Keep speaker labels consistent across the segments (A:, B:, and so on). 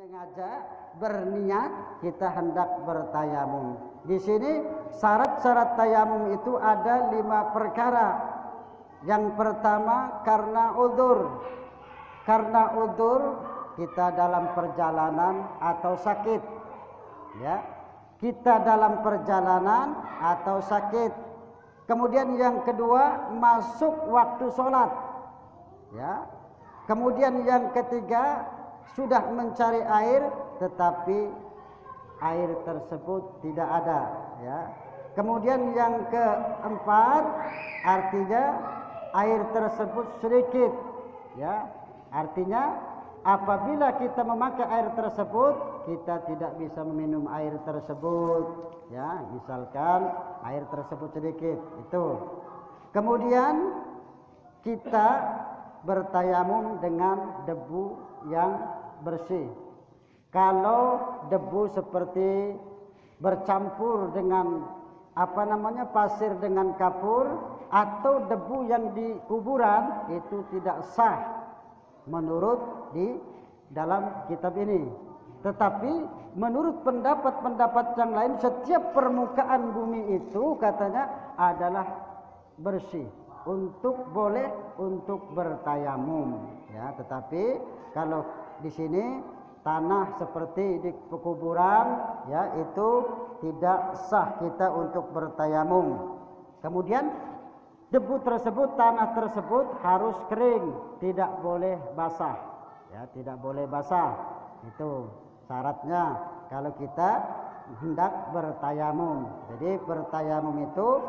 A: sengaja berniat kita hendak bertayamum. Di sini syarat-syarat tayamum itu ada 5 perkara. Yang pertama karena udzur. Karena udzur kita dalam perjalanan atau sakit. Ya. Kita dalam perjalanan atau sakit. Kemudian yang kedua masuk waktu sholat. Ya. Kemudian yang ketiga sudah mencari air tetapi air tersebut tidak ada, ya. Kemudian yang keempat artinya air tersebut sedikit, ya. Artinya apabila kita memakai air tersebut kita tidak bisa meminum air tersebut, ya. Misalkan air tersebut sedikit itu. Kemudian kita bertayamum dengan debu yang bersih. Kalau debu seperti bercampur dengan pasir dengan kapur atau debu yang di kuburan itu tidak sah menurut di dalam kitab ini. Tetapi menurut pendapat-pendapat yang lain setiap permukaan bumi itu katanya adalah bersih boleh untuk bertayamum, ya. Tetapi kalau di sini tanah seperti di kuburan, ya, itu tidak sah kita untuk bertayamum. Kemudian debu tersebut, tanah tersebut harus kering, tidak boleh basah, ya, tidak boleh basah. Itu syaratnya kalau kita hendak bertayamum. Jadi bertayamum itu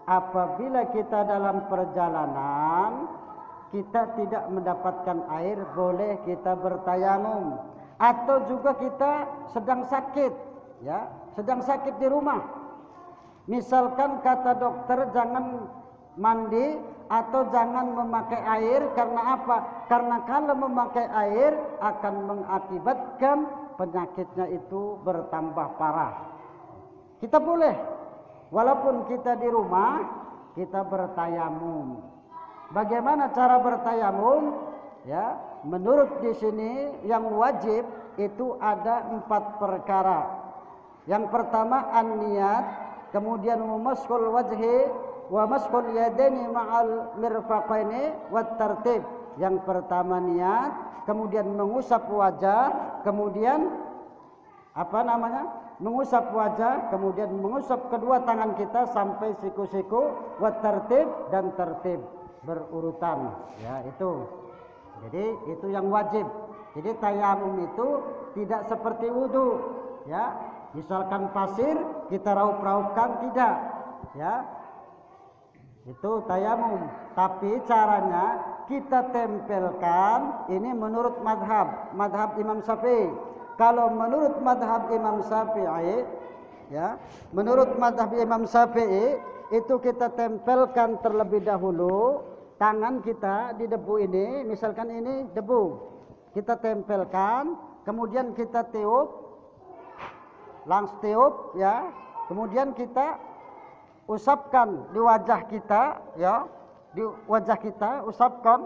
A: apabila kita dalam perjalanan kita tidak mendapatkan air, boleh kita bertayamum. Atau juga kita sedang sakit, ya, sedang sakit di rumah. Misalkan kata dokter jangan mandi atau jangan memakai air, karena apa? Karena kalau memakai air akan mengakibatkan penyakitnya itu bertambah parah. Kita boleh walaupun kita di rumah, kita bertayamum. Bagaimana cara bertayamum? Ya, menurut di sini yang wajib itu ada 4 perkara. Yang pertama an-niyat, kemudian mashul wajhi wa mashul yadaini ma'al mirfaqaini wat tartib. Yang pertama niat, kemudian mengusap wajah, kemudian mengusap wajah, kemudian mengusap kedua tangan kita sampai siku-siku, wat tertib dan tertib berurutan, ya, itu. Jadi itu yang wajib. Jadi tayamum itu tidak seperti wudu, ya. Misalkan pasir kita raup-raupkan, tidak, ya. Itu tayamum. Tapi caranya kita tempelkan, ini menurut madhab Imam Syafi'i. Kalau menurut madhab Imam Syafi'i, ya, menurut madhab Imam Syafi'i itu kita tempelkan terlebih dahulu tangan kita di debu ini. Misalkan ini debu, kita tempelkan, kemudian kita tiup, langsung tiup, ya. Kemudian kita usapkan di wajah kita, ya, di wajah kita usapkan,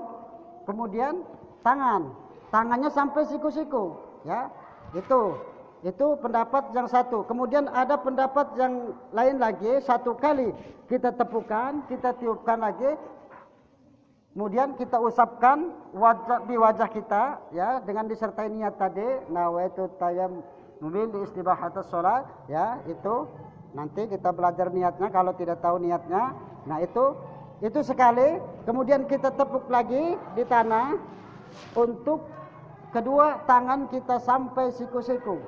A: kemudian tangannya sampai siku-siku, ya. Itu pendapat yang satu. Kemudian ada pendapat yang lain lagi, 1 kali kita tepukan, kita tiupkan lagi, kemudian kita usapkan di wajah kita, ya, dengan disertai niat tadi, nawaitu tayammum li istibahatus shalah, ya. Itu nanti kita belajar niatnya kalau tidak tahu niatnya. Nah, itu sekali, kemudian kita tepuk lagi di tanah untuk kedua tangan kita sampai siku-siku.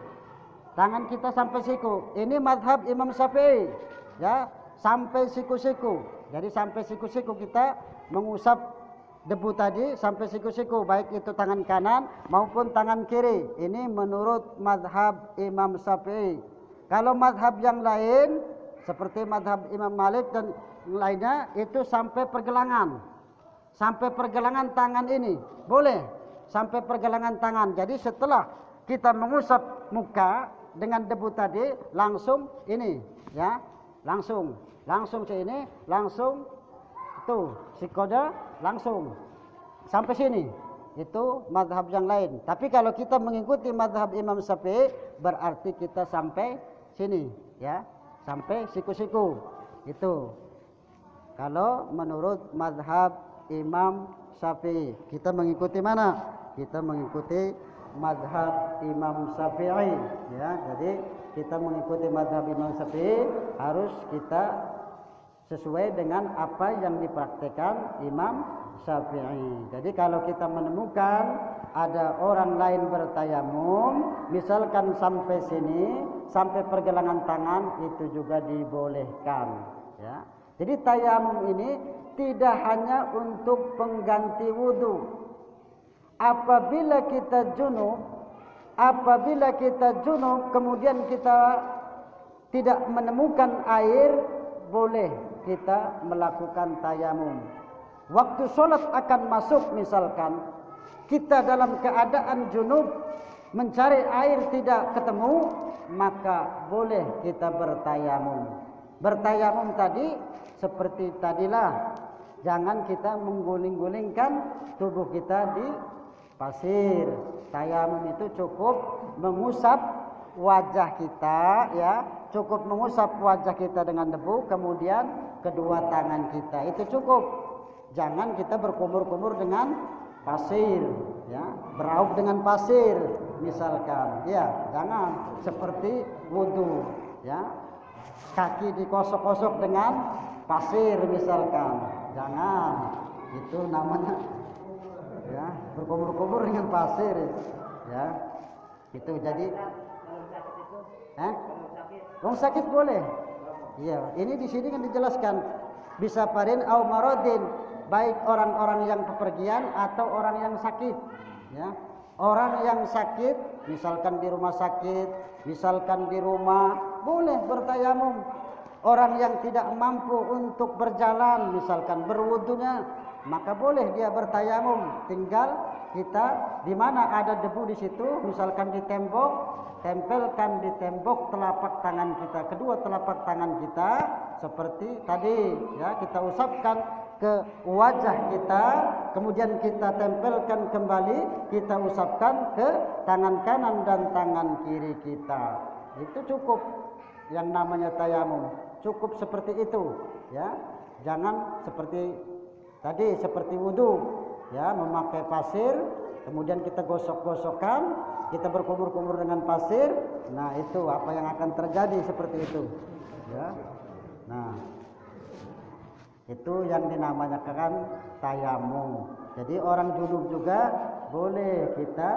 A: Tangan kita sampai siku. Ini madhab Imam Syafi'i, ya, sampai siku-siku. Jadi sampai siku-siku kita mengusap debu tadi sampai siku-siku, baik itu tangan kanan maupun tangan kiri. Ini menurut madhab Imam Syafi'i. Kalau madhab yang lain seperti madhab Imam Malik dan lainnya itu sampai pergelangan. Sampai pergelangan tangan ini boleh. Sampai pergelangan tangan. Jadi setelah kita mengusap muka dengan debu tadi, langsung ini, ya, langsung sini, langsung tuh sikoda langsung sampai sini, itu mazhab yang lain. Tapi kalau kita mengikuti mazhab Imam Syafi'i berarti kita sampai sini, ya, sampai siku-siku. Itu kalau menurut mazhab Imam Syafi'i. Kita mengikuti mana? Kita mengikuti mazhab Imam Syafi'i, ya. Jadi kita mengikuti mazhab Imam Syafi'i harus kita sesuai dengan apa yang dipraktikkan Imam Syafi'i. Jadi kalau kita menemukan ada orang lain bertayamum, misalkan sampai sini, sampai pergelangan tangan, itu juga dibolehkan, ya. Jadi tayamum ini tidak hanya untuk pengganti wudu. Apabila kita junub, kemudian kita tidak menemukan air, boleh kita melakukan tayamum. Waktu sholat akan masuk, misalkan kita dalam keadaan junub, mencari air tidak ketemu, maka boleh kita bertayamum. Bertayamum tadi seperti tadilah, jangan kita mengguling-gulingkan tubuh kita di pasir. Tayamum itu cukup mengusap wajah kita, ya, cukup mengusap wajah kita dengan debu, kemudian kedua tangan kita, itu cukup. Jangan kita berkumur-kumur dengan pasir, ya, beraup dengan pasir misalkan, ya, jangan seperti wudu, ya, kaki dikosok-kosok dengan pasir misalkan, jangan, itu namanya, ya, berkumur-kumur dengan pasir, ya, itu. Jadi orang sakit boleh. Iya, ini di sini kan dijelaskan bisa parin au maradin, baik orang-orang yang bepergian atau orang yang sakit, ya. Orang yang sakit misalkan di rumah sakit, misalkan di rumah, boleh bertayamum. Orang yang tidak mampu untuk berjalan, misalkan berwudunya, maka boleh dia bertayamum. Tinggal kita di mana ada debu di situ, misalkan di tembok, tempelkan di tembok telapak tangan kita, kedua telapak tangan kita seperti tadi, ya, kita usapkan ke wajah kita, kemudian kita tempelkan kembali, kita usapkan ke tangan kanan dan tangan kiri kita. Itu cukup yang namanya tayamum, cukup seperti itu, ya. Jangan seperti tadi, seperti wudu, ya, memakai pasir, kemudian kita gosok-gosokkan, kita berkumur-kumur dengan pasir. Nah, itu apa yang akan terjadi seperti itu, ya. Nah, itu yang dinamakan tayamum. Jadi orang junub juga boleh kita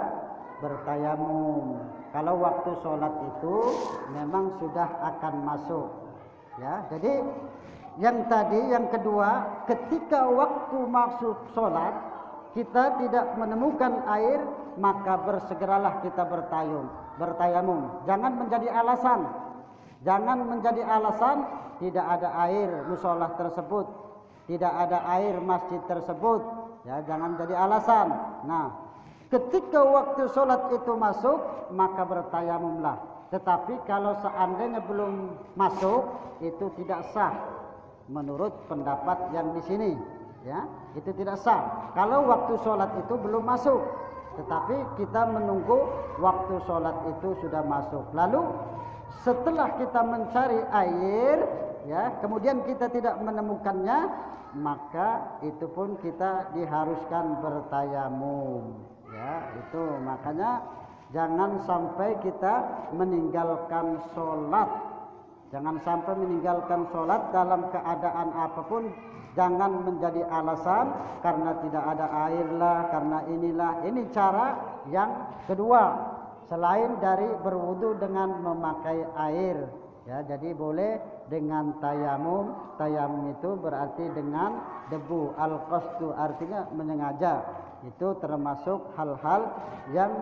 A: bertayamum kalau waktu sholat itu memang sudah akan masuk, ya. Jadi yang tadi, yang kedua, ketika waktu masuk sholat kita tidak menemukan air, maka bersegeralah kita bertayamum. Jangan menjadi alasan. Jangan menjadi alasan tidak ada air musola tersebut, tidak ada air masjid tersebut, ya, jangan jadi alasan. Nah, ketika waktu sholat itu masuk, maka bertayamumlah. Tetapi kalau seandainya belum masuk, itu tidak sah menurut pendapat yang di sini, ya, itu tidak sah. Kalau waktu sholat itu belum masuk, tetapi kita menunggu waktu sholat itu sudah masuk. Lalu setelah kita mencari air, ya, kemudian kita tidak menemukannya, maka itu pun kita diharuskan bertayamum, ya. Itu makanya jangan sampai kita meninggalkan sholat, jangan sampai meninggalkan sholat dalam keadaan apapun. Jangan menjadi alasan karena tidak ada air lah, karena inilah. Ini cara yang kedua selain dari berwudu dengan memakai air, ya. Jadi boleh dengan tayamum. Tayamum itu berarti dengan debu. Al-qasdu artinya menyengaja. Itu termasuk hal-hal yang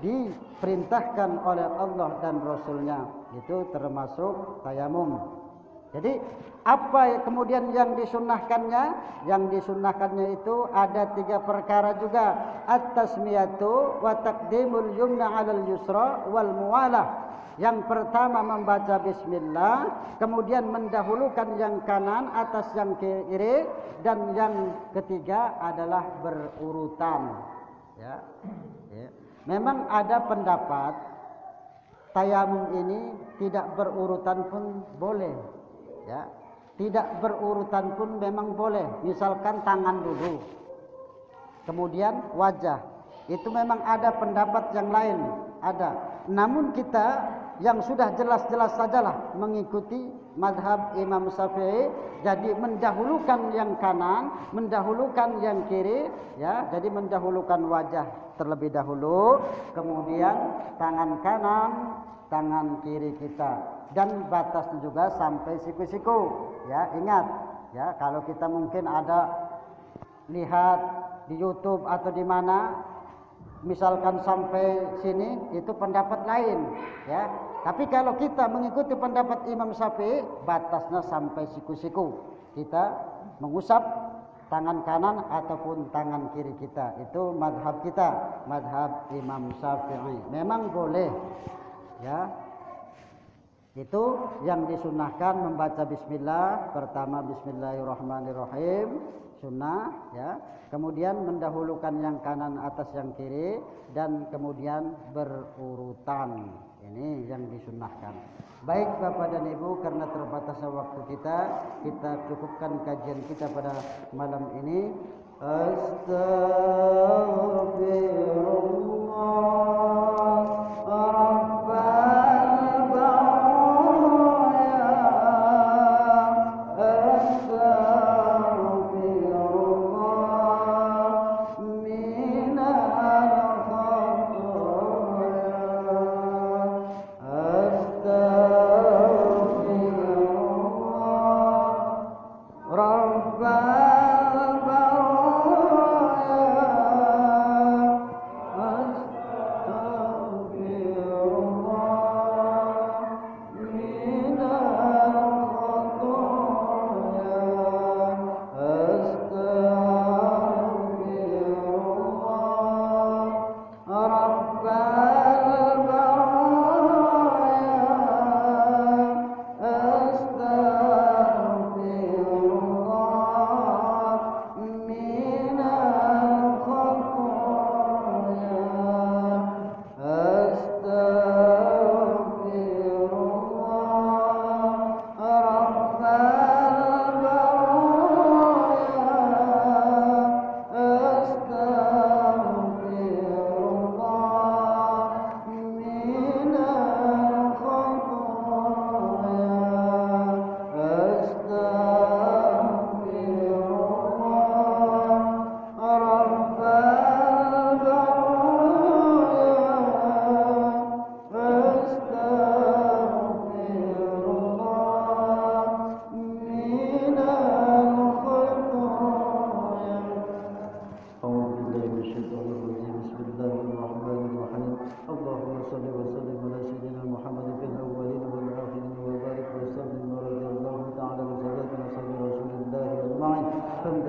A: diperintahkan oleh Allah dan Rasulnya. Itu termasuk tayamum. Jadi apa kemudian yang disunnahkannya? Yang disunnahkannya itu ada 3 perkara juga. At-tasmiyatu wa taqdimul yumna 'alal yusra wal muwalah. Yang pertama membaca bismillah, kemudian mendahulukan yang kanan atas yang kiri, dan yang ketiga adalah berurutan. Ya. Ya. Memang ada pendapat tayamum ini tidak berurutan pun boleh. Ya. Tidak berurutan pun memang boleh. Misalkan tangan dulu, kemudian wajah. Itu memang ada pendapat yang lain, ada. Namun kita yang sudah jelas-jelas sajalah mengikuti madhab Imam Syafi'i, jadi mendahulukan yang kanan, mendahulukan yang kiri, ya. Jadi mendahulukan wajah terlebih dahulu, kemudian tangan kanan, tangan kiri kita, dan batasnya juga sampai siku-siku. Ya, ingat, ya, kalau kita mungkin ada lihat di YouTube atau di mana, misalkan sampai sini, itu pendapat lain, ya. Tapi kalau kita mengikuti pendapat Imam Syafi'i, batasnya sampai siku-siku. Kita mengusap tangan kanan ataupun tangan kiri kita. Itu madhab kita, madhab Imam Syafi'i. Memang boleh, ya. Itu yang disunahkan membaca bismillah. Pertama bismillahirrahmanirrahim, sunnah, ya. Kemudian mendahulukan yang kanan atas yang kiri, dan kemudian berurutan. Ini yang disunahkan. Baik Bapak dan Ibu, karena terbatasnya waktu kita cukupkan kajian kita pada malam ini. Astagfirullah.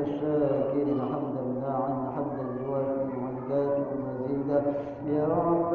A: الشاكرين حمدا داعا حمدا يوافي مزيدا يا رب